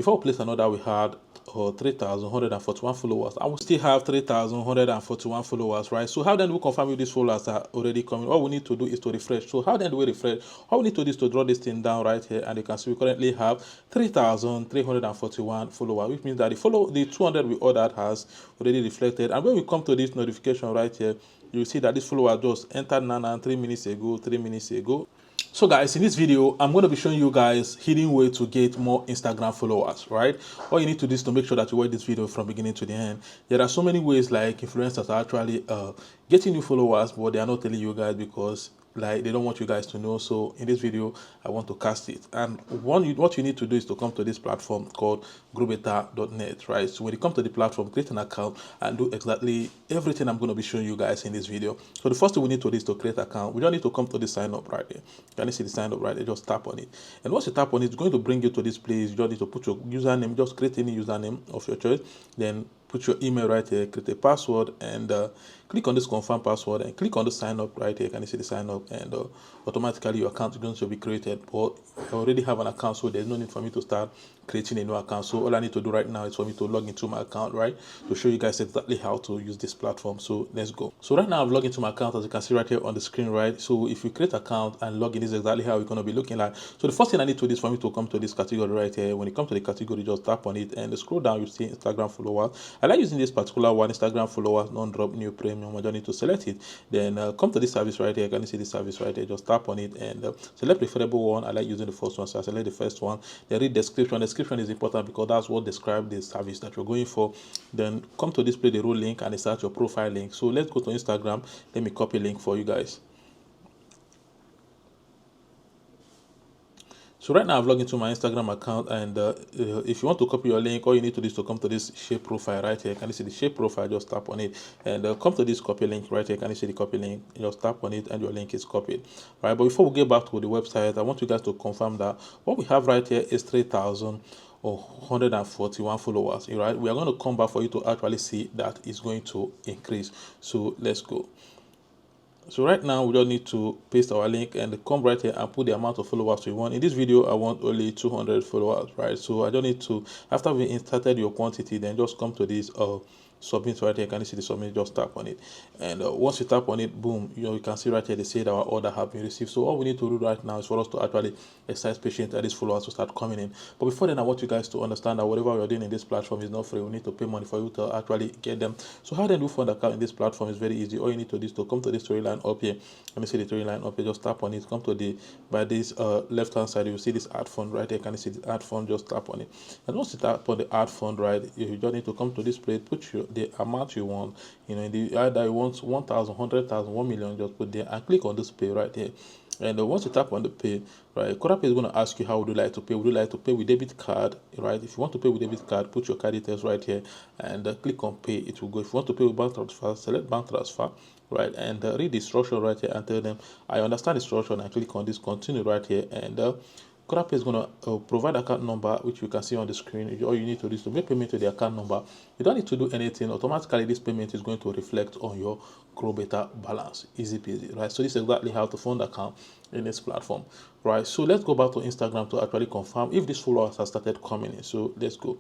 Before we place an order, we had 3,141 followers. I will still have 3,141 followers, right? So how then do we confirm if these followers are already coming? All we need to do is to refresh. So how then do we refresh? All we need to do is to draw this thing down right here, and you can see we currently have 3,341 followers, which means that the 200 we ordered has already reflected. And when we come to this notification right here, you see that this follower just entered Nana 3 minutes ago, 3 minutes ago. So guys, in this video, I'm going to be showing you guys hidden way to get more Instagram followers, right? All you need to do is to make sure that you watch this video from beginning to the end. There are so many ways like influencers are actually getting new followers, but they are not telling you guys because like they don't want you guys to know. So in this video, I want to cast it. And what you need to do is to come to this platform called growbetter.net, right? So when you come to the platform, create an account and do exactly everything I'm going to be showing you guys in this video. So the first thing we need to do is to create an account. We don't need to come to the sign up right here. Can you see the sign up right there? Just tap on it. And once you tap on it, it's going to bring you to this place. You just need to put your username, just create any username of your choice. Then put your email right here, create a password, and click on this confirm password and click on the sign up right here. Can you see the sign up? And automatically your account is going to be created. But I already have an account, so there's no need for me to start creating a new account. So all I need to do right now is for me to log into my account, right, to show you guys exactly how to use this platform. So let's go. So right now I've logged into my account, as you can see right here on the screen, right? So if you create an account and log in, this is exactly how it's going to be looking like. So the first thing I need to do is for me to come to this category right here. When you come to the category, just tap on it and scroll down, you see Instagram followers. I like using this particular one, Instagram followers, non-drop new premium. I don't need to select it. Then come to this service right here. Can you see this service right here? Just tap on it and select preferable one. I like using the first one, so I select the first one. Then read description. Description is important because that's what describes the service that you're going for. Then come to display the role link and insert your profile link. So let's go to Instagram. Let me copy link for you guys. So right now I've logged into my Instagram account, and if you want to copy your link, all you need to do is to come to this shape profile right here. Can you see the shape profile? Just tap on it and come to this copy link right here. Can you see the copy link? Just tap on it and your link is copied. Right, but before we get back to the website, I want you guys to confirm that what we have right here is 3,141 followers, right? We are going to come back for you to actually see that it's going to increase. So let's go. So right now we don't need to paste our link and come right here and put the amount of followers we want. In this video I want only 200 followers, right? So I don't need to, after we inserted your quantity, then just come to this submit right here. Can you see the submit? Just tap on it, and once you tap on it, boom, you can see right here they say that our order have been received. So all we need to do right now is for us to actually exercise patience and these followers to start coming in. But before then, I want you guys to understand that whatever we are doing in this platform is not free. We need to pay money for you to actually get them. So how then do you fund account in this platform? Is very easy. All you need to do is to come to this storyline up here. Let me see the storyline up here. Just tap on it. Come to the by this left hand side, you will see this add fund right here. Can you see the add fund? Just tap on it, and once you tap on the add fund, right, you just need to come to this place, put the amount you want, you know, in the either you want 1,000, 100,000, 1 million, just put there and click on this pay right here. And once you tap on the pay, right, Kodapay is going to ask you how would you like to pay. Would you like to pay with debit card, right? If you want to pay with debit card, put your card details right here and click on pay. It will go. If you want to pay with bank transfer, select bank transfer, right, and read the instruction right here and tell them I understand the instruction, and click on this continue right here. And Kodapay is going to provide account number, which you can see on the screen. All you need to do is to make payment to the account number. You don't need to do anything. Automatically, this payment is going to reflect on your Grow Better balance. Easy peasy, right? So this is exactly how to fund account in this platform, right? So let's go back to Instagram to actually confirm if these followers have started coming in. So let's go.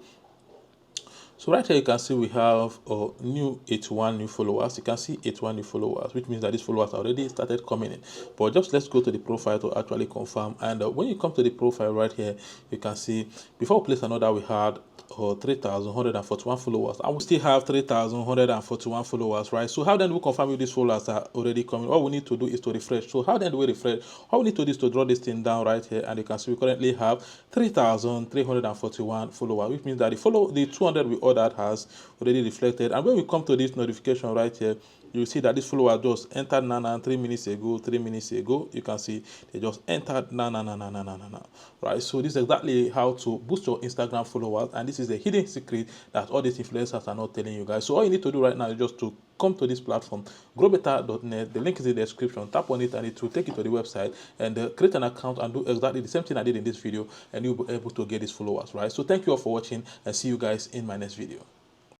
So right here you can see we have 81 new followers. You can see 81 new followers, which means that these followers already started coming in. But just let's go to the profile to actually confirm. And when you come to the profile right here, you can see before we place an order, we had 3,141 followers. I will still have 3,141 followers, right? So how then do we confirm if these followers are already coming? All we need to do is to refresh. So how then do we refresh? All we need to do is to draw this thing down right here, and you can see we currently have 3,341 followers, which means that the 200 we ordered has already reflected. And when we come to this notification right here, you see that this follower just entered Nana 3 minutes ago, 3 minutes ago. You can see they just entered Nana, right? So this is exactly how to boost your Instagram followers, and this is a hidden secret that all these influencers are not telling you guys. So all you need to do right now is just to come to this platform, growbetter.net. The link is in the description. Tap on it and it will take you to the website, and create an account and do exactly the same thing I did in this video, and you'll be able to get these followers, right? So thank you all for watching, and see you guys in my next video.